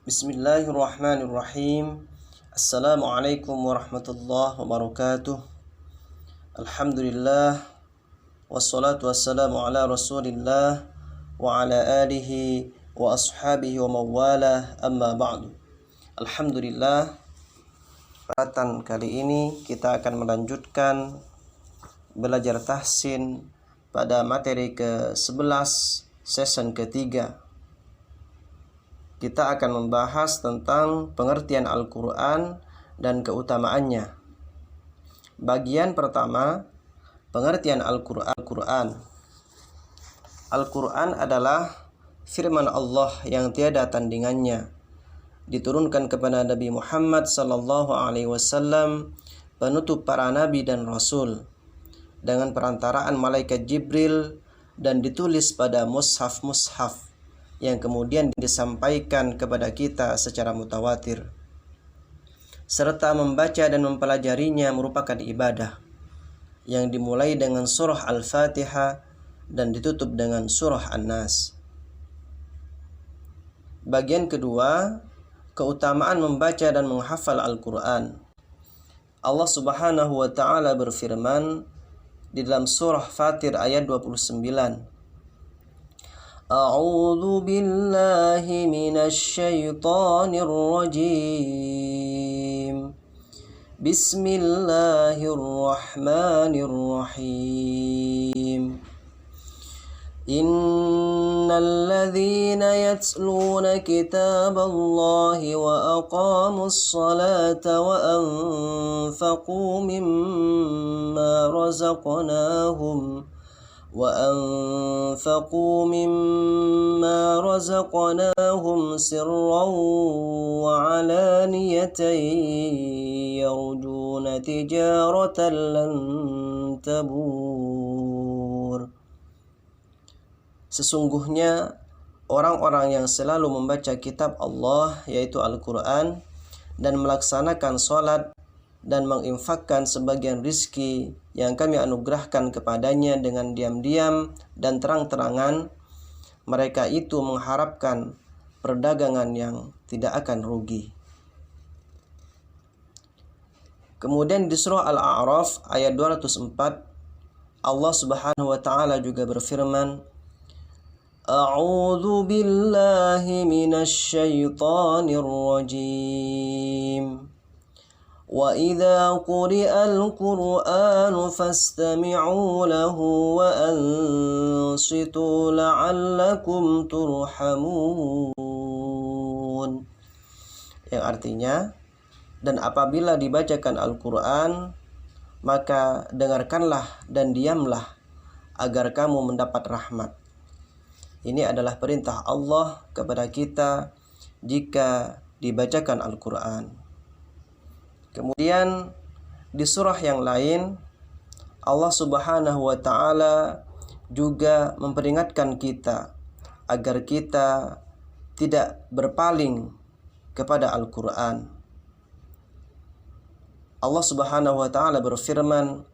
Bismillahirrahmanirrahim. Assalamualaikum warahmatullahi wabarakatuh. Alhamdulillah. Wassalatu wassalamu ala rasulillah wa ala alihi wa ashabihi wa mawalah, amma ba'du. Alhamdulillah, kesempatan kali ini kita akan melanjutkan belajar tahsin pada materi ke-11 season ketiga. Kita akan membahas tentang pengertian Al-Quran dan keutamaannya. Bagian pertama, pengertian Al-Quran. Al-Quran adalah firman Allah yang tiada tandingannya, diturunkan kepada Nabi Muhammad SAW, penutup para nabi dan rasul, dengan perantaraan malaikat Jibril, dan ditulis pada mushaf-mushaf yang kemudian disampaikan kepada kita secara mutawatir. Serta membaca dan mempelajarinya merupakan ibadah yang dimulai dengan surah Al-Fatihah dan ditutup dengan surah An-Nas. Bagian kedua, keutamaan membaca dan menghafal Al-Quran. Allah Subhanahu wa ta'ala berfirman di dalam surah Fatir ayat 29. A'udzu billahi minasy syaithanir rajim. Bismillahirrahmanirrahim. Innal ladzina yatluna kitaballahi wa aqamus salata wa anfaqu mimma razaqnahum sirran wa alaniyatan yarjuna tijaratan lan tabur. Sesungguhnya orang-orang yang selalu membaca kitab Allah, yaitu Al-Quran, dan melaksanakan sholat dan menginfakkan sebagian rizki yang kami anugerahkan kepadanya dengan diam-diam dan terang-terangan, mereka itu mengharapkan perdagangan yang tidak akan rugi. Kemudian di surah Al-A'raf ayat 204, Allah Subhanahu wa ta'ala juga berfirman, A'udzu billahi minasy syaithanir rajim. Wa idza quri'al Qur'anu fastami'u lahu wa ansitu la'allakum turhamun. Yang artinya, dan apabila dibacakan Al-Quran, maka dengarkanlah dan diamlah agar kamu mendapat rahmat. Ini adalah perintah Allah kepada kita jika dibacakan Al-Quran. Kemudian di surah yang lain, Allah Subhanahu wa ta'ala juga memperingatkan kita agar kita tidak berpaling kepada Al-Quran. Allah Subhanahu wa ta'ala berfirman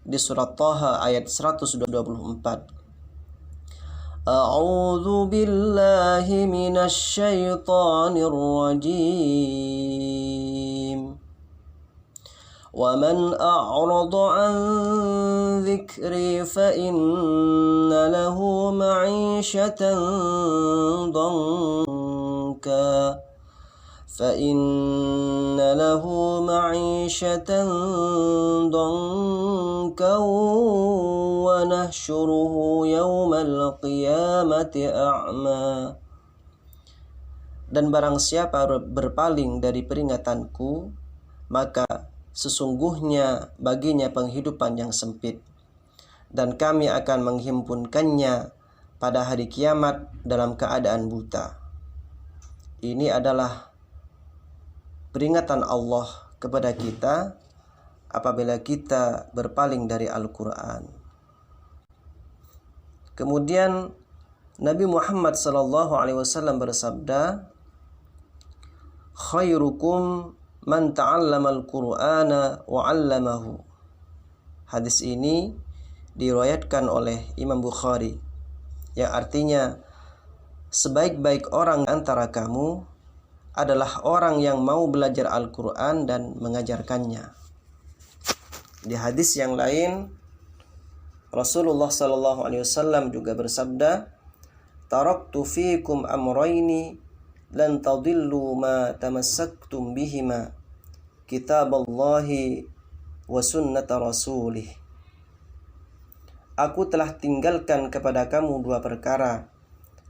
di surat Taha ayat 124. A'udzu billahi minasy syaithanir rajim. Wa man a'rada 'an dzikri fa inna lahu ma'isyatan dhanka. فإن له معيشة ضنكا ونحشره يوم القيامة أعمى. Dan barang siapa berpaling dari peringatanku, maka sesungguhnya baginya penghidupan yang sempit, dan kami akan menghimpunkannya pada hari kiamat dalam keadaan buta. Ini adalah peringatan Allah kepada kita apabila kita berpaling dari Al-Quran. Kemudian Nabi Muhammad SAW bersabda, khairukum man ta'allama al-Qur'ana wa 'allamahu. Hadis ini diriwayatkan oleh Imam Bukhari, yang artinya sebaik-baik orang antara kamu adalah orang yang mau belajar Al-Quran dan mengajarkannya. Di hadis yang lain, Rasulullah SAW juga bersabda, "Taraktu fikum amrayni lan tadillu ma tamassaktum bihima, kitaballahi wa sunnata rasulih." Aku telah tinggalkan kepada kamu dua perkara,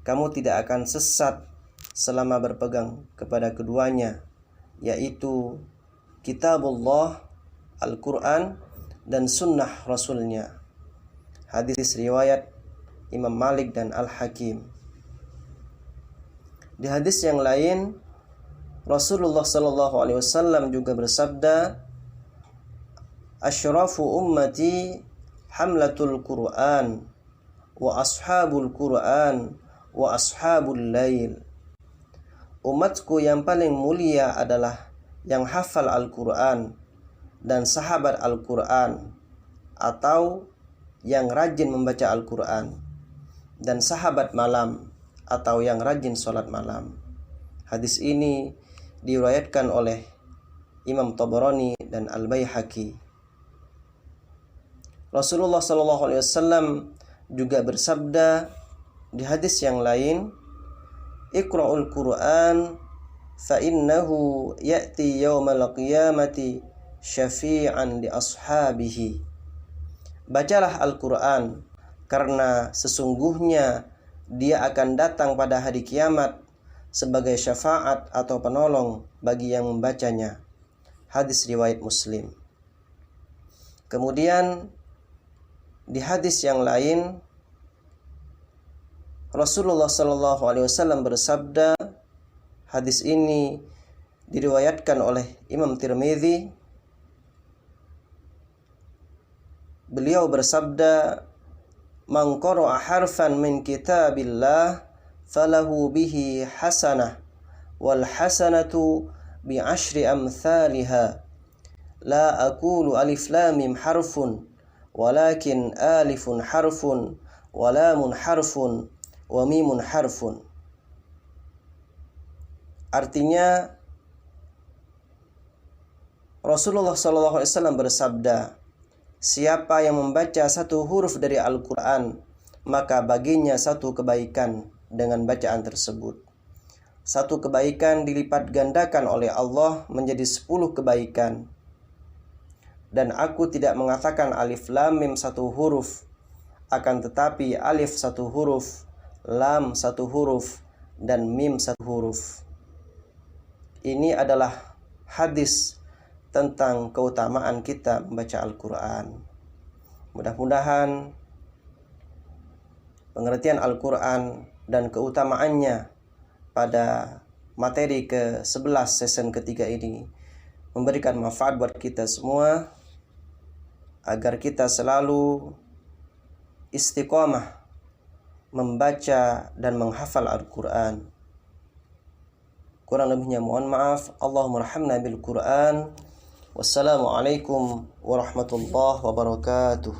kamu tidak akan sesat selama berpegang kepada keduanya, yaitu kitabullah, Al-Quran, dan sunnah Rasulnya. Hadis riwayat Imam Malik dan Al-Hakim. Di hadis yang lain, Rasulullah SAW juga bersabda, "Asyrafu ummati hamlatul Qur'an wa ashabul Qur'an wa ashabul lail." Umatku yang paling mulia adalah yang hafal Al-Quran dan sahabat Al-Quran, atau yang rajin membaca Al-Quran, dan sahabat malam, atau yang rajin sholat malam. Hadis ini diriwayatkan oleh Imam Tabarani dan Al-Baihaqi. Rasulullah SAW juga bersabda di hadis yang lain, "Iqra'ul Qur'an fa innahu ya'ti yawmal qiyamati syafi'an li ashabihi." Bacalah Al-Quran, karena sesungguhnya dia akan datang pada hari kiamat sebagai syafaat atau penolong bagi yang membacanya. Hadis riwayat Muslim. Kemudian di hadis yang lain, Rasulullah SAW bersabda, hadis ini diriwayatkan oleh Imam Tirmidzi. Beliau bersabda, "Man qara'a harfan min kitabillah falahu bihi hasanah wal hasanatu bi asyri amthaliha. La aqulu alif lam mim harfun walakin alifun harfun wa lamun harfun wa mimun harfun." Artinya, Rasulullah SAW bersabda, siapa yang membaca satu huruf dari Al-Quran, maka baginya satu kebaikan dengan bacaan tersebut. Satu kebaikan dilipat gandakan oleh Allah menjadi 10 kebaikan. Dan aku tidak mengatakan alif lam mim satu huruf, akan tetapi alif satu huruf, lam satu huruf, dan mim satu huruf. Ini adalah hadis tentang keutamaan kita membaca Al-Quran. Mudah-mudahan pengertian Al-Quran dan keutamaannya pada materi ke-11 season ketiga ini memberikan manfaat buat kita semua, agar kita selalu istiqomah membaca dan menghafal Al-Quran. Kurang lebihnya mohon maaf. Allahumma rahamna bil Quran. Wassalamualaikum warahmatullahi wabarakatuh.